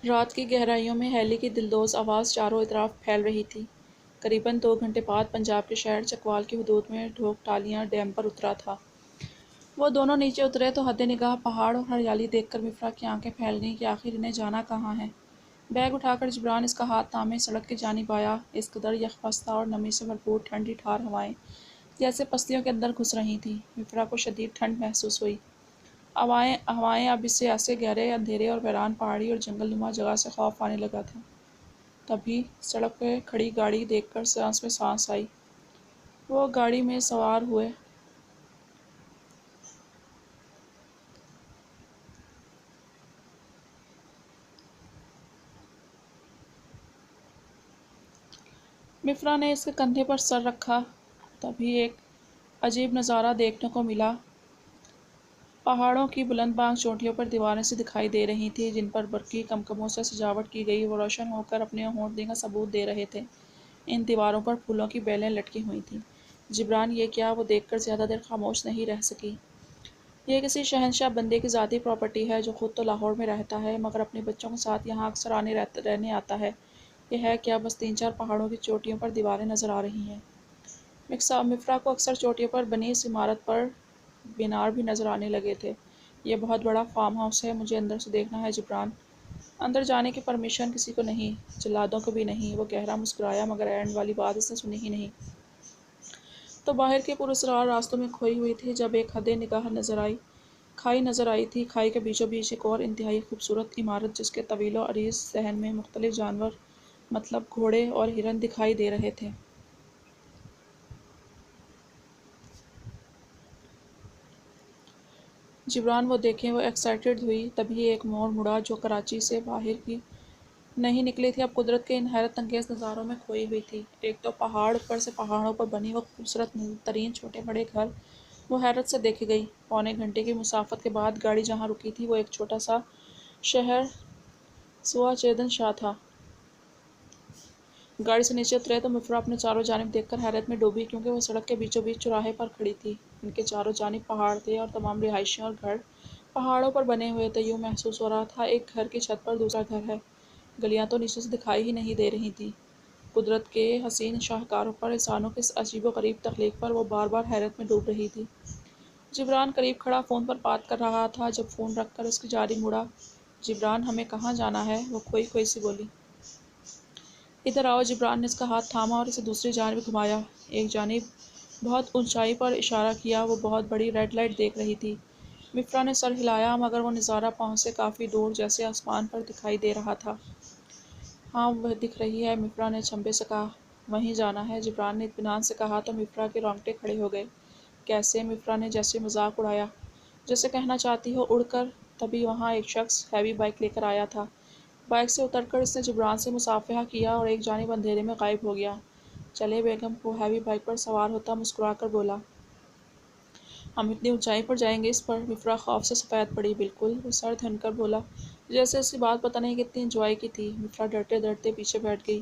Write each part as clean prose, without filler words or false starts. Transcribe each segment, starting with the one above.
رات کی گہرائیوں میں ہیلی کی دلدوز آواز چاروں اطراف پھیل رہی تھی۔ قریباً 2 گھنٹے بعد پنجاب کے شہر چکوال کی حدود میں ڈھوک ٹالیاں ڈیم پر اترا تھا۔ وہ دونوں نیچے اترے تو حد نگاہ پہاڑ اور ہریالی دیکھ کر مفرا کی آنکھیں پھیل گئیں کہ آخر انہیں جانا کہاں ہے۔ بیگ اٹھا کر جبران اس کا ہاتھ تھامے سڑک کی جانب آیا۔ اس قدر یخ اور نمی سے بھرپور ٹھنڈی ٹھار ہوائیں جیسے پسلیوں کے اندر گھس رہی تھیں۔ مفرا کو شدید ٹھنڈ محسوس ہوئی۔ ہوائیں اب اس سے ایسے گہرے اندھیرے اور ویران پہاڑی اور جنگل نما جگہ سے خوف آنے لگا تھا۔ تبھی سڑک پہ کھڑی گاڑی دیکھ کر سانس میں سانس آئی۔ وہ گاڑی میں سوار ہوئے۔ مفرا نے اس کے کندھے پر سر رکھا۔ تبھی ایک عجیب نظارہ دیکھنے کو ملا۔ پہاڑوں کی بلند بانگ چوٹیوں پر دیواریں سی دکھائی دے رہی تھیں جن پر برقی کمکموں سے سجاوٹ کی گئی۔ وہ روشن ہو کر اپنی ہونٹنی کا ثبوت دے رہے تھے۔ ان دیواروں پر پھولوں کی بیلیں لٹکی ہوئی تھیں۔ جبران یہ کیا؟ وہ دیکھ کر زیادہ دیر خاموش نہیں رہ سکی۔ یہ کسی شہنشاہ بندے کی ذاتی پراپرٹی ہے جو خود تو لاہور میں رہتا ہے مگر اپنے بچوں کے ساتھ یہاں اکثر رہنے آتا ہے۔ یہ ہے کیا؟ بس 3-4 پہاڑوں کی چوٹیوں پر دیواریں نظر آ رہی ہیں۔ مفرا کو اکثر چوٹیوں پر بنی اس عمارت پر مینار بھی نظر آنے لگے تھے۔ یہ بہت بڑا فارم ہاؤس ہے۔ مجھے اندر سے دیکھنا ہے جبران۔ اندر جانے کی پرمیشن کسی کو نہیں، جلادوں کو بھی نہیں۔ وہ گہرا مسکرایا مگر اینڈ والی بات اس نے سنی ہی نہیں۔ تو باہر کے پراسرار راستوں میں کھوئی ہوئی تھی جب ایک حد نگاہ کھائی نظر آئی تھی۔ کھائی کے بیچوں بیچ ایک اور انتہائی خوبصورت عمارت جس کے طویل و عریض صحن میں مختلف جانور مطلب گھوڑے اور ہرن دکھائی دے رہے تھے۔ جبران وہ دیکھیں وہ ایکسائٹڈ ہوئی۔ تبھی ایک موڑ مڑا جو کراچی سے باہر کی نہیں نکلی تھی، اب قدرت کے ان حیرت انگیز نظاروں میں کھوئی ہوئی تھی۔ ایک تو پہاڑ، اوپر سے پہاڑوں پر بنی وہ خوبصورت ترین چھوٹے بڑے گھر۔ وہ حیرت سے دیکھی گئی۔ پونے گھنٹے کی مسافت کے بعد گاڑی جہاں رکی تھی وہ ایک چھوٹا سا شہر سوا چیدن شاہ تھا۔ گاڑی سے نیچے اترے تو مفرا اپنے چاروں جانب دیکھ کر حیرت میں ڈوبی کیونکہ وہ سڑک کے بیچوں بیچ چوراہے پر کھڑی تھی۔ ان کے چاروں جانب پہاڑ تھے اور تمام رہائشیں اور گھر پہاڑوں پر بنے ہوئے تھے۔ یوں محسوس ہو رہا تھا ایک گھر کی چھت پر دوسرا گھر ہے۔ گلیاں تو نیچے سے دکھائی ہی نہیں دے رہی تھیں۔ قدرت کے حسین شاہکاروں پر، انسانوں کی اس عجیب و غریب تخلیق پر وہ بار بار حیرت میں ڈوب رہی تھی۔ جبران قریب کھڑا فون پر بات کر رہا تھا جب فون رکھ کر اس کی جانب مڑا۔ جبران ہمیں کہاں جانا ہے؟ وہ کھوئی سی بولی۔ ادھر آؤ۔ جبران نے اس کا ہاتھ تھاما اور اسے دوسری جانب گھمایا۔ ایک جانب بہت اونچائی پر اشارہ کیا۔ وہ بہت بڑی ریڈ لائٹ دیکھ رہی تھی۔ مفرا نے سر ہلایا مگر وہ نظارہ پاؤں سے کافی دور جیسے آسمان پر دکھائی دے رہا تھا۔ ہاں وہ دکھ رہی ہے، مفرا نے چھمبے سے کہا۔ وہیں جانا ہے، جبران نے اطمینان سے کہا تو مفرا کے رونگٹے کھڑے ہو گئے۔ کیسے؟ مفرا نے جیسے مذاق اڑایا، جیسے کہنا چاہتی ہو اڑ کر۔ تبھی وہاں ایک شخص ہیوی بائک لے کر آیا تھا۔ بائک سے اتر کر اس نے جبران سے مصافحہ کیا اور ایک جانب اندھیرے میں غائب ہو گیا۔ چلے بیگم، وہ ہیوی بائک پر سوار ہوتا مسکرا کر بولا۔ ہم اتنی اونچائی پر جائیں گے اس پر؟ مفرا خوف سے سفید پڑی۔ بالکل، وہ سر دھن کر بولا جیسے اس کی بات پتہ نہیں کتنی انجوائے کی تھی۔ مفرا ڈرتے ڈرتے پیچھے بیٹھ گئی۔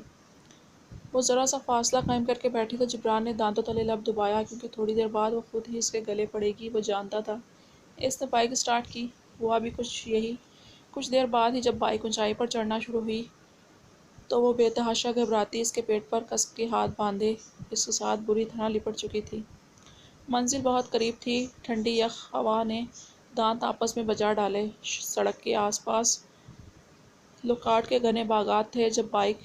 وہ ذرا سا فاصلہ قائم کر کے بیٹھی تو جبران نے دانتوں تلے لب دبایا کیونکہ تھوڑی دیر بعد وہ خود ہی اس کے گلے پڑے گی۔ وہ جانتا تھا۔ اس نے بائک اسٹارٹ کی۔ ہوا بھی کچھ دیر بعد ہی جب بائک اونچائی پر چڑھنا شروع ہوئی تو وہ بے تحاشا گھبراتی اس کے پیٹ پر کس کے ہاتھ باندھے اس کے ساتھ بری طرح لپٹ چکی تھی۔ منزل بہت قریب تھی۔ ٹھنڈی یخ ہوا نے دانت آپس میں بجا ڈالے۔ سڑک کے آس پاس لوکاٹ کے گھنے باغات تھے۔ جب بائک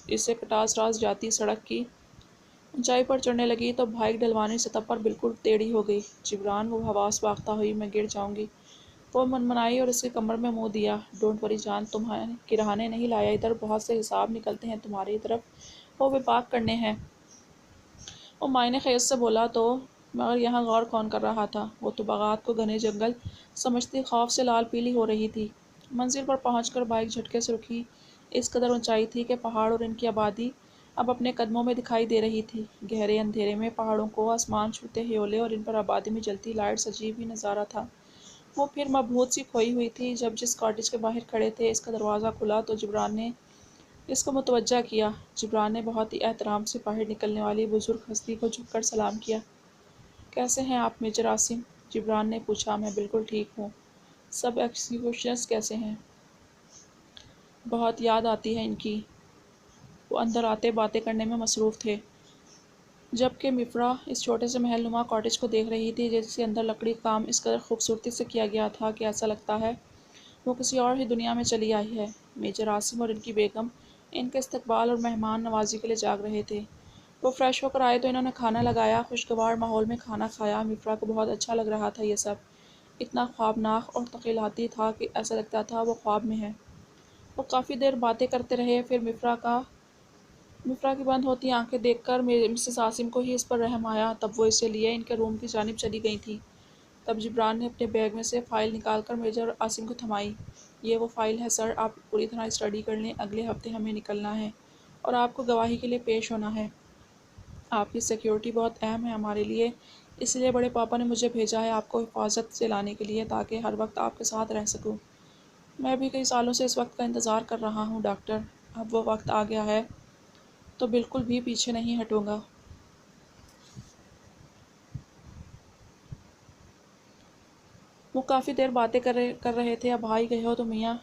اسے کٹاس راس جاتی سڑک کی اونچائی پر چڑھنے لگی تو بائک ڈھلوانی سطح پر بالکل ٹیڑھی ہو گئی۔ جبران، وہ حواس باختہ ہوئی، میں گر جاؤں گی۔ وہ منمنائی اور اس کی کمر میں منہ دیا۔ ڈونٹ وری جان، تمہیں گرانے نہیں لایا ادھر، بہت سے حساب نکلتے ہیں تمہاری طرف، وہ وفاق کرنے ہیں۔ وہ معنی خیز سے بولا تو مگر یہاں غور کون کر رہا تھا؟ وہ تو باغات کو گھنے جنگل سمجھتی خوف سے لال پیلی ہو رہی تھی۔ منزل پر پہنچ کر بائک جھٹکے سے رکی۔ اس قدر اونچائی تھی کہ پہاڑ اور ان کی آبادی اب اپنے قدموں میں دکھائی دے رہی تھی۔ گہرے اندھیرے میں پہاڑوں کو آسمان چھوتے ہیولے اور ان پر آبادی میں جلتی لائٹس عجیب ہی نظارہ تھا۔ وہ پھر مبہوت سی کھوئی ہوئی تھی۔ جب جس کاٹیج کے باہر کھڑے تھے اس کا دروازہ کھلا تو جبران نے اس کو متوجہ کیا۔ جبران نے بہت ہی احترام سے باہر نکلنے والی بزرگ ہستی کو جھک کر سلام کیا۔ کیسے ہیں آپ میجر عاصم؟ جبران نے پوچھا۔ میں بالکل ٹھیک ہوں۔ سب ایکزیکیوشنز کیسے ہیں؟ بہت یاد آتی ہے ان کی۔ وہ اندر آتے باتیں کرنے میں مصروف تھے، جبکہ مفرا اس چھوٹے سے محل نما کاٹیج کو دیکھ رہی تھی جس کے اندر لکڑی کا کام اس قدر خوبصورتی سے کیا گیا تھا کہ ایسا لگتا ہے وہ کسی اور ہی دنیا میں چلی آئی ہے۔ میجر عاصم اور ان کی بیگم ان کے استقبال اور مہمان نوازی کے لیے جاگ رہے تھے۔ وہ فریش ہو کر آئے تو انہوں نے کھانا لگایا، خوشگوار ماحول میں کھانا کھایا۔ مفرا کو بہت اچھا لگ رہا تھا یہ سب، اتنا خوابناک اور تخیلاتی تھا کہ ایسا لگتا تھا وہ خواب میں ہے۔ وہ کافی دیر باتیں کرتے رہے، پھر مفرا کی بند ہوتی آنکھیں دیکھ کر مسز عاصم کو ہی اس پر رحم آیا۔ تب وہ اسے لیے ان کے روم کی جانب چلی گئی تھیں۔ تب جبران نے اپنے بیگ میں سے فائل نکال کر میجر عاصم کو تھمائی۔ یہ وہ فائل ہے سر، آپ پوری طرح اسٹڈی کر لیں، اگلے ہفتے ہمیں نکلنا ہے اور آپ کو گواہی کے لیے پیش ہونا ہے۔ آپ کی سیکیورٹی بہت اہم ہے ہمارے لیے، اس لیے بڑے پاپا نے مجھے بھیجا ہے آپ کو حفاظت سے لانے کے لیے تاکہ ہر وقت آپ کے ساتھ رہ سکوں۔ میں بھی کئی سالوں سے اس وقت کا انتظار کر رہا ہوں ڈاکٹر، اب وہ وقت آ گیا ہے تو بالکل بھی پیچھے نہیں ہٹوں گا۔ وہ کافی دیر باتیں کر رہے تھے۔ اب آ ہی گئے ہو تو میاں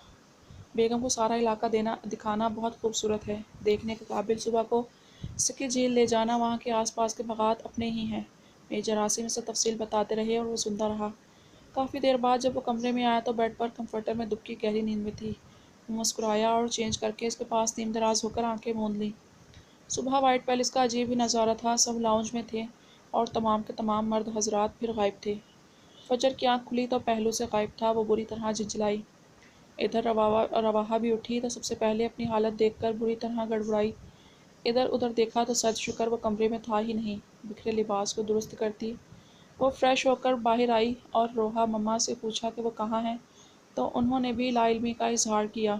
بیگم کو سارا علاقہ دکھانا بہت خوبصورت ہے، دیکھنے کے قابل۔ صبح کو سکی جھیل لے جانا، وہاں کے آس پاس کے باغات اپنے ہی ہیں۔ میجر عاصم اسے تفصیل بتاتے رہے اور وہ سنتا رہا۔ کافی دیر بعد جب وہ کمرے میں آیا تو بیڈ پر کمفرٹر میں دبکی گہری نیند میں تھی۔ وہ مسکرایا اور چینج کر کے اس کے پاس نیم دراز ہو کر آنکھیں موند لیں۔ صبح وائٹ پیلس کا عجیب ہی نظارہ تھا، سب لاؤنج میں تھے اور تمام کے تمام مرد حضرات پھر غائب تھے۔ فجر کی آنکھ کھلی تو پہلو سے غائب تھا، وہ بری طرح جھنجھلائی۔ ادھر رواحہ بھی اٹھی تو سب سے پہلے اپنی حالت دیکھ کر بری طرح گڑبڑائی۔ ادھر ادھر دیکھا تو سد شکر وہ کمرے میں تھا ہی نہیں۔ بکھرے لباس کو درست کرتی وہ فریش ہو کر باہر آئی اور روحا مما سے پوچھا کہ وہ کہاں ہیں تو انہوں نے بھی لا علمی کا اظہار کیا۔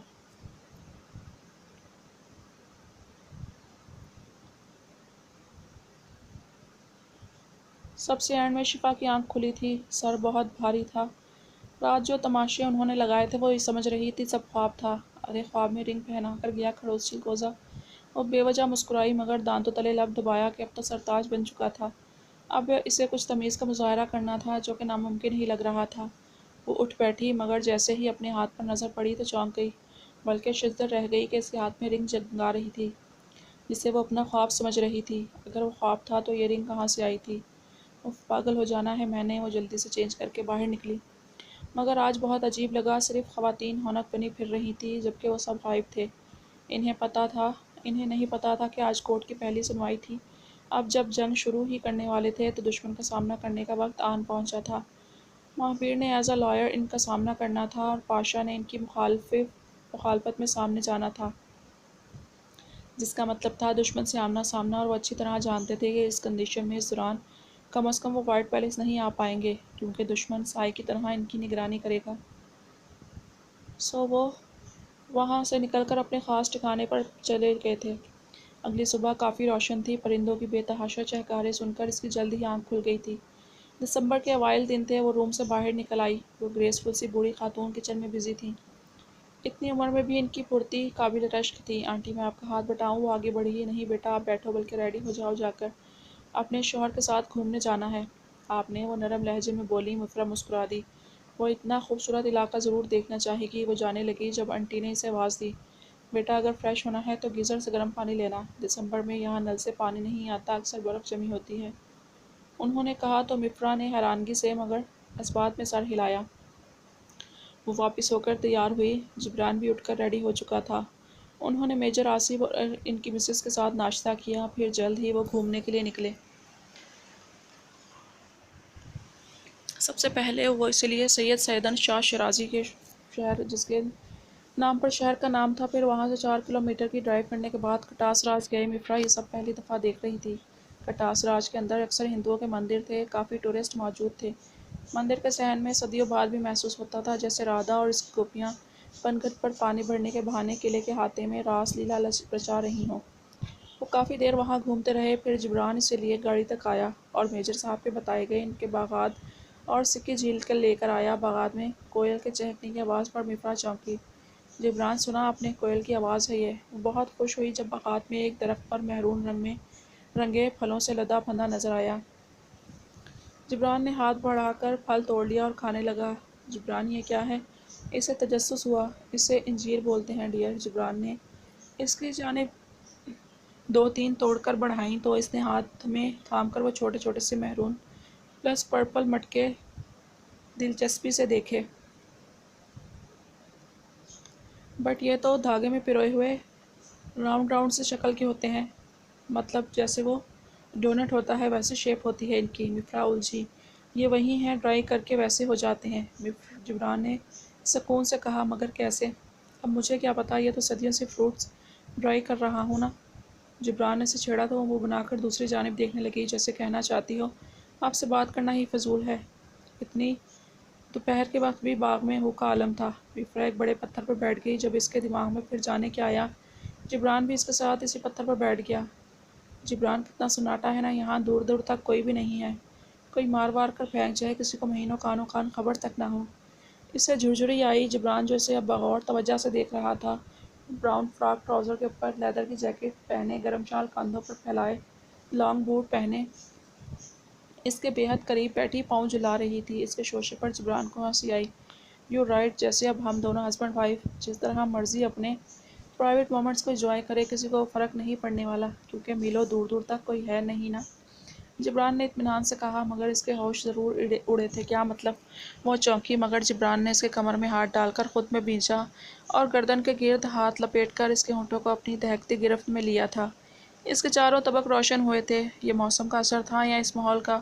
سب سے اینڈ میں شفا کی آنکھ کھلی تھی، سر بہت بھاری تھا۔ رات جو تماشے انہوں نے لگائے تھے وہ یہ سمجھ رہی تھی سب خواب تھا۔ ارے خواب میں رنگ پہنا کر گیا کھڑوس چلگوزہ۔ وہ بے وجہ مسکرائی مگر دانتوں تلے لب دبایا کہ اب تو سرتاج بن چکا تھا، اب اسے کچھ تمیز کا مظاہرہ کرنا تھا جو کہ ناممکن ہی لگ رہا تھا۔ وہ اٹھ بیٹھی مگر جیسے ہی اپنے ہاتھ پر نظر پڑی تو چونک گئی، بلکہ شزدر رہ گئی کہ اس کے ہاتھ میں رنگ جگمگا رہی تھی جسے وہ اپنا خواب سمجھ رہی تھی۔ اگر وہ خواب تھا تو یہ رنگ کہاں سے آئی تھی؟ اف، پاگل ہو جانا ہے میں نے۔ وہ جلدی سے چینج کر کے باہر نکلی، مگر آج بہت عجیب لگا، صرف خواتین ہونک بنی پھر رہی تھی جبکہ وہ سب غائب تھے۔ انہیں نہیں پتا تھا کہ آج کورٹ کی پہلی سنوائی تھی۔ اب جب جنگ شروع ہی کرنے والے تھے تو دشمن کا سامنا کرنے کا وقت آن پہنچا تھا۔ مہابیر نے ایز اے لائر ان کا سامنا کرنا تھا اور پاشا نے ان کی مخالفت میں سامنے جانا تھا، جس کا مطلب تھا دشمن سے آمنا سامنا، اور وہ اچھی طرح جانتے تھے کہ اس کنڈیشن میں اس دوران کم از کم وہ وائٹ پیلس نہیں آ پائیں گے کیونکہ دشمن سائے کی طرح ان کی نگرانی کرے گا۔ سو وہ وہاں سے نکل کر اپنے خاص ٹھکانے پر چلے گئے تھے۔ اگلی صبح کافی روشن تھی، پرندوں کی بے تحاشا چہکاریں سن کر اس کی جلد ہی آنکھ کھل گئی تھی۔ دسمبر کے اوائل دن تھے، وہ روم سے باہر نکل آئی۔ وہ گریسفل سی بوڑھی خاتون کچن میں بزی تھیں، اتنی عمر میں بھی ان کی پھرتی قابل رشک تھی۔ آنٹی میں آپ کا ہاتھ بٹاؤں؟ وہ آگے بڑھی۔ نہیں بیٹا، آپ بیٹھو بلکہ ریڈی ہو جاؤ، جا کر اپنے شوہر کے ساتھ گھومنے جانا ہے آپ نے، وہ نرم لہجے میں بولی۔ مفرا مسکرا دی، وہ اتنا خوبصورت علاقہ ضرور دیکھنا چاہے گی۔ وہ جانے لگی جب آنٹی نے اسے آواز دی، بیٹا اگر فریش ہونا ہے تو گیزر سے گرم پانی لینا، دسمبر میں یہاں نل سے پانی نہیں آتا، اکثر برف جمی ہوتی ہے، انہوں نے کہا تو مفرا نے حیرانگی سے مگر اثبات میں سر ہلایا۔ وہ واپس ہو کر تیار ہوئی، جبران بھی اٹھ کر ریڈی ہو چکا تھا۔ انہوں نے میجر عاصم اور ان کی مسز کے ساتھ ناشتہ کیا، پھر جلد ہی وہ گھومنے کے لیے نکلے۔ سب سے پہلے وہ اس لیے سید سیدن شاہ شیرازی کے شہر جس کے نام پر شہر کا نام تھا، پھر وہاں سے 4 کلومیٹر کی ڈرائیو کرنے کے بعد کٹاس راج گئے۔ مفرا یہ سب پہلی دفعہ دیکھ رہی تھی۔ کٹاس راج کے اندر اکثر ہندوؤں کے مندر تھے، کافی ٹورسٹ موجود تھے۔ مندر کے صحن میں صدیوں بعد بھی محسوس ہوتا تھا جیسے رادھا اور اس کی گوپیاں پنگھٹ پر پانی بھرنے کے بہانے قلعے کے احاطے میں راس لیلا رچا رہی ہوں۔ وہ کافی دیر وہاں گھومتے رہے، پھر جبران اسے لیے گاڑی تک آیا اور میجر صاحب کے بتائے گئے ان کے باغات اور سکی جھیل کے لے کر آیا۔ باغات میں کوئل کے چہکنے کی آواز پر مفرا چونکی۔ جبران، سنا آپ نے؟ کوئل کی آواز ہے یہ۔ وہ بہت خوش ہوئی جب باغات میں ایک درخت پر مہرون رنگ میں رنگے پھلوں سے لدا پھندا نظر آیا۔ جبران نے ہاتھ بڑھا کر پھل توڑ لیا اور کھانے لگا۔ جبران، یہ کیا ہے؟ اسے تجسس ہوا۔ اسے انجیر بولتے ہیں ڈیئر۔ جبران نے اس کی جانب 2-3 توڑ کر بڑھائیں تو اس نے ہاتھ میں تھام کر وہ چھوٹے چھوٹے سے میرون پلس پرپل مٹکے دلچسپی سے دیکھے۔ بٹ یہ تو دھاگے میں پروئے ہوئے راؤنڈ راؤنڈ سے شکل کے ہوتے ہیں، مطلب جیسے وہ ڈونٹ ہوتا ہے ویسے شیپ ہوتی ہے ان کی۔ مفرا الجھی۔ یہ وہی ہیں ڈرائی کر کے ویسے ہو جاتے ہیں، جبران نے سکون سے کہا، مگر کیسے؟ اب مجھے کیا پتا، یہ تو صدیوں سے فروٹس ڈرائی کر رہا ہوں نا۔ جبران نے اسے چھیڑا تو وہ منہ بنا کر دوسری جانب دیکھنے لگی، جیسے کہنا چاہتی ہو آپ سے بات کرنا ہی فضول ہے۔ اتنی دوپہر کے وقت بھی باغ میں ہو کا عالم تھا۔ مفرا ایک بڑے پتھر پر بیٹھ گئی۔ جب اس کے دماغ میں پھر جانے کیا آیا، جبران بھی اس کے ساتھ اسی پتھر پر بیٹھ گیا۔ جبران کتنا سناٹا ہے نا، یہاں دور دور تک کوئی بھی نہیں ہے، کوئی مار وار کر پھینک جائے، کسی کو مہینوں کانوں کان خبر تک نہ ہو۔ اسے جھرجھری آئی۔ جبران جو اسے اب بغور توجہ سے دیکھ رہا تھا، براؤن فراک ٹراؤزر کے اوپر لیدر کی جیکٹ پہنے، گرم شال کندھوں پر پھیلائے، لانگ بوٹ پہنے، اس کے بے حد قریب بیٹھی پاؤں جھلا رہی تھی۔ اس کے شوشے پر جبران کو ہنسی آئی۔ یو رائٹ، جیسے اب ہم دونوں ہسبینڈ وائف جس طرح مرضی اپنے پرائیویٹ مومنٹس کو انجوائے کرے، کسی کو فرق نہیں پڑنے والا، کیونکہ میلوں دور دور تک کوئی ہے نہیں نا۔ جبران نے اطمینان سے کہا، مگر اس کے ہوش ضرور اڑے تھے۔ کیا مطلب؟ وہ چونکی، مگر جبران نے اس کے کمر میں ہاتھ ڈال کر خود میں بھینچا اور گردن کے گرد ہاتھ لپیٹ کر اس کے ہونٹوں کو اپنی دہکتی گرفت میں لیا تھا۔ اس کے چاروں طبق روشن ہوئے تھے۔ یہ موسم کا اثر تھا، یا اس ماحول کا،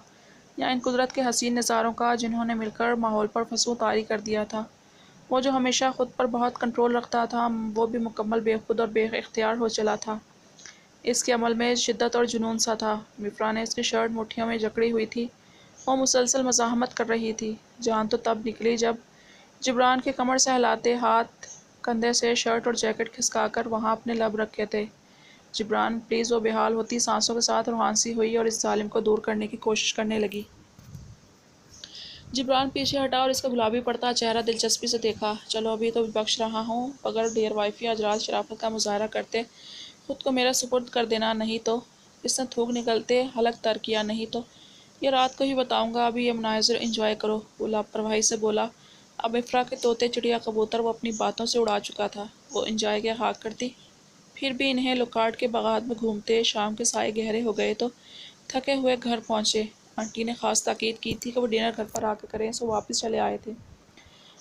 یا ان قدرت کے حسین نظاروں کا جنہوں نے مل کر ماحول پر فسوں طاری کر دیا تھا۔ وہ جو ہمیشہ خود پر بہت کنٹرول رکھتا تھا، وہ بھی مکمل بے خود اور بے اختیار ہو چلا تھا۔ اس کے عمل میں شدت اور جنون سا تھا۔ مفرا نے اس کی شرٹ مٹھیوں میں جکڑی ہوئی تھی۔ وہ مسلسل مزاحمت کر رہی تھی۔ جان تو تب نکلی جب جبران کے کمر سے ہلاتے ہاتھ کندھے سے شرٹ اور جیکٹ کھسکا کر وہاں اپنے لب رکھے تھے۔ جبران پلیز، وہ بے حال ہوتی سانسوں کے ساتھ روان سی ہوئی اور اس ظالم کو دور کرنے کی کوشش کرنے لگی۔ جبران پیچھے ہٹا اور اس کا گلابی پڑتا چہرہ دلچسپی سے دیکھا۔ چلو ابھی تو بخش رہا ہوں، اگر ڈیئر وائفی آج رات شرافت کا مظاہرہ کرتے خود کو میرا سپرد کر دینا، نہیں تو۔ اس نے تھوک نکلتے حلق تر کیا، نہیں تو یہ رات کو ہی بتاؤں گا، ابھی یہ مناظر انجوائے کرو۔ وہ لاپرواہی سے بولا۔ اب مفرا کے طوطے چڑیا کبوتر وہ اپنی باتوں سے اڑا چکا تھا۔ وہ انجوائے کیا خاک کرتی؟ پھر بھی انہیں لوکارٹ کے باغات میں گھومتے شام کے سائے گہرے ہو گئے تو تھکے ہوئے گھر پہنچے۔ آنٹی نے خاص تاکید کی تھی کہ وہ ڈنر گھر پر آ کے کریں، سو واپس چلے آئے تھے۔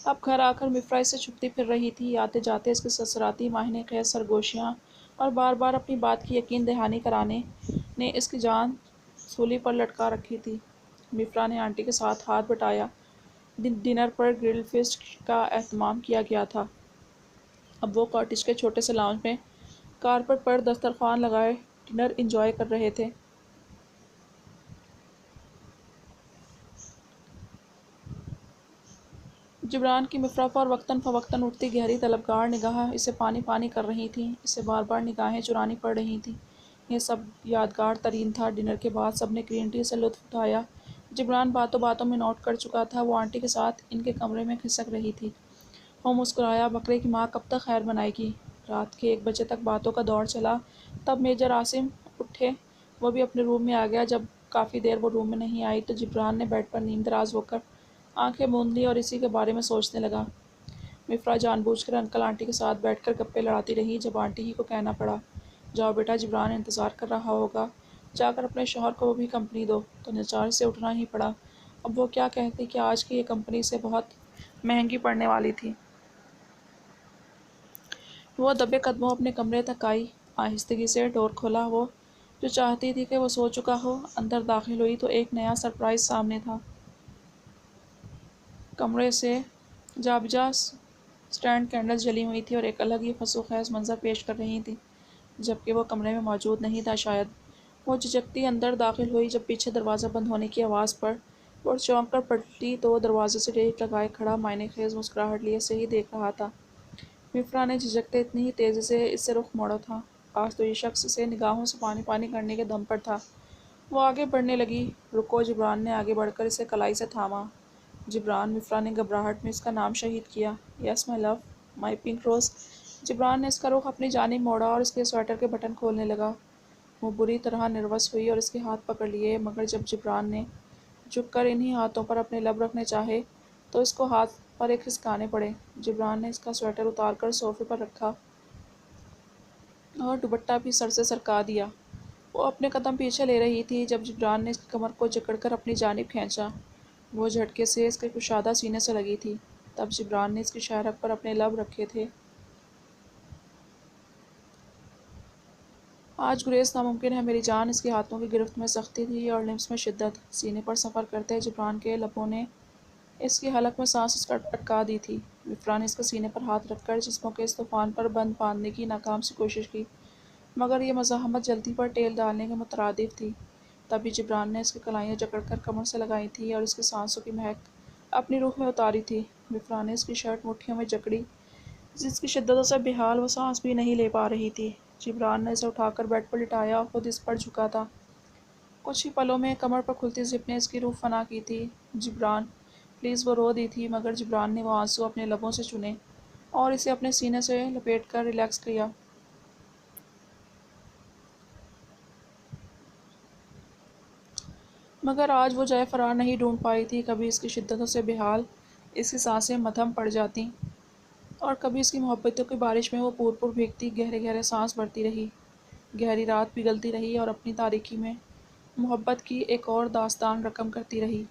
اب گھر آ کر مفرا اس سے چھپتی پھر رہی تھی۔ آتے جاتے اس کی سرسراتی معنی خیز سرگوشیاں اور بار بار اپنی بات کی یقین دہانی کرانے نے اس کی جان سولی پر لٹکا رکھی تھی۔ مفرا نے آنٹی کے ساتھ ہاتھ بٹایا۔ ڈنر پر گرل فش کا اہتمام کیا گیا تھا۔ اب وہ کاٹیج کے چھوٹے سے لاؤنج میں کارپٹ پر دسترخوان لگائے ڈنر انجوائے کر رہے تھے۔ جبران کی مفرا پر وقتاً فوقتاً اٹھتی گہری طلبگار نگاہ اسے پانی پانی کر رہی تھیں، اسے بار بار نگاہیں چرانی پڑ رہی تھیں۔ یہ سب یادگار ترین تھا۔ ڈنر کے بعد سب نے گرین ٹی سے لطف اٹھایا۔ جبران باتوں باتوں میں نوٹ کر چکا تھا، وہ آنٹی کے ساتھ ان کے کمرے میں کھسک رہی تھی۔ وہ مسکرایا، بکرے کی ماں کب تک خیر بنائے گی؟ رات کے 1 بجے تک باتوں کا دور چلا، تب میجر عاصم اٹھے۔ وہ بھی اپنے روم میں آ گیا۔ جب کافی دیر وہ روم میں نہیں آئی تو جبران نے بیڈ پر نیم دراز ہو کر آنکھیں موند لی اور اسی کے بارے میں سوچنے لگا۔ مفرا جان بوجھ کر انکل آنٹی کے ساتھ بیٹھ کر گپیں لڑاتی رہی، جب آنٹی ہی کو کہنا پڑا، جاؤ بیٹا، جبران انتظار کر رہا ہوگا، جا کر اپنے شوہر کو وہ بھی کمپنی دو۔ تو نچار سے اٹھنا ہی پڑا۔ اب وہ کیا کہتی کہ آج کی یہ کمپنی سے بہت مہنگی پڑنے والی تھی۔ وہ دبے قدموں اپنے کمرے تک آئی، آہستگی سے ڈور کھولا۔ وہ جو چاہتی تھی کہ وہ سو چکا ہو، اندر داخل ہوئی تو ایک نیا سرپرائز سامنے تھا۔ کمرے سے جا بجا سٹینڈ کینڈلز جلی ہوئی تھیں اور ایک الگ ہی فسوں خیز منظر پیش کر رہی تھیں، جبکہ وہ کمرے میں موجود نہیں تھا شاید۔ وہ جھجکتی اندر داخل ہوئی۔ جب پیچھے دروازہ بند ہونے کی آواز پر وہ چونک کر پلٹی تو دروازے سے ٹیک لگائے کھڑا معنی خیز مسکراہٹ لیے اسے ہی دیکھ رہا تھا۔ مفرا نے جھجکتے اتنی ہی تیزی سے اس سے رخ موڑا تھا۔ آج تو یہ شخص اسے نگاہوں سے پانی پانی کرنے کے دم پر تھا۔ وہ آگے بڑھنے لگی۔ رکو، جبران نے آگے بڑھ کر اسے کلائی سے تھاما۔ جبران، مفرا نے گھبراہٹ میں اس کا نام شہید کیا۔ یس مائی لو، مائی پنک روز۔ جبران نے اس کا رخ اپنی جانب موڑا اور اس کے سویٹر کے بٹن کھولنے لگا۔ وہ بری طرح نروس ہوئی اور اس کے ہاتھ پکڑ لیے، مگر جب جبران نے جھک کر انہی ہاتھوں پر اپنے لب رکھنے چاہے تو اس کو ہاتھ پر ایک کھسکانے پڑے۔ جبران نے اس کا سویٹر اتار کر صوفے پر رکھا اور دوپٹہ بھی سر سے سرکا دیا۔ وہ اپنے قدم پیچھے لے رہی تھی جب جبران نے اس کی کمر کو جکڑ کر اپنی جانب کھینچا۔ وہ جھٹکے سے اس کے کشادہ سینے سے لگی تھی۔ تب جبران نے اس کی شہرک پر اپنے لب رکھے تھے۔ آج گریز ناممکن ہے میری جان۔ اس کے ہاتھوں کی گرفت میں سختی تھی اور لمس میں شدت۔ سینے پر سفر کرتے جبران کے لبوں نے اس کی حلق میں سانس اٹکا دی تھی۔ وفرا نے اس کے سینے پر ہاتھ رکھ کر جسموں کے اس طوفان پر بند باندھنے کی ناکام سی کوشش کی، مگر یہ مزاحمت جلدی پر ٹیل ڈالنے کے مترادف تھی۔ تبھی جبران نے اس کی کلائیاں جکڑ کر کمر سے لگائی تھیں اور اس کی سانسوں کی مہک اپنی روح میں اتاری تھی۔ وفرا نے اس کی شرٹ مٹھیوں میں جکڑی، جس کی شدتوں سے بحال وہ سانس بھی نہیں لے پا رہی تھی۔ جبران نے اسے اٹھا کر بیڈ پر لٹایا اور خود اس پر جھکا تھا۔ کچھ ہی پلوں میں کمر پر کھلتی زپ نے اس کی روح فنا کی تھی۔ جبران پلیز، وہ رو دی تھی، مگر جبران نے وہ آنسو اپنے لبوں سے چنے اور اسے اپنے سینے سے لپیٹ کر ریلیکس کیا۔ مگر آج وہ جائے فرار نہیں ڈھونڈ پائی تھی۔ کبھی اس کی شدتوں سے بحال اس کی سانسیں مدھم پڑ جاتیں اور کبھی اس کی محبتوں کی بارش میں وہ پور پور بھیگتی گہرے گہرے سانس بھرتی رہی۔ گہری رات پگھلتی رہی اور اپنی تاریکی میں محبت کی ایک اور داستان رقم کرتی رہی۔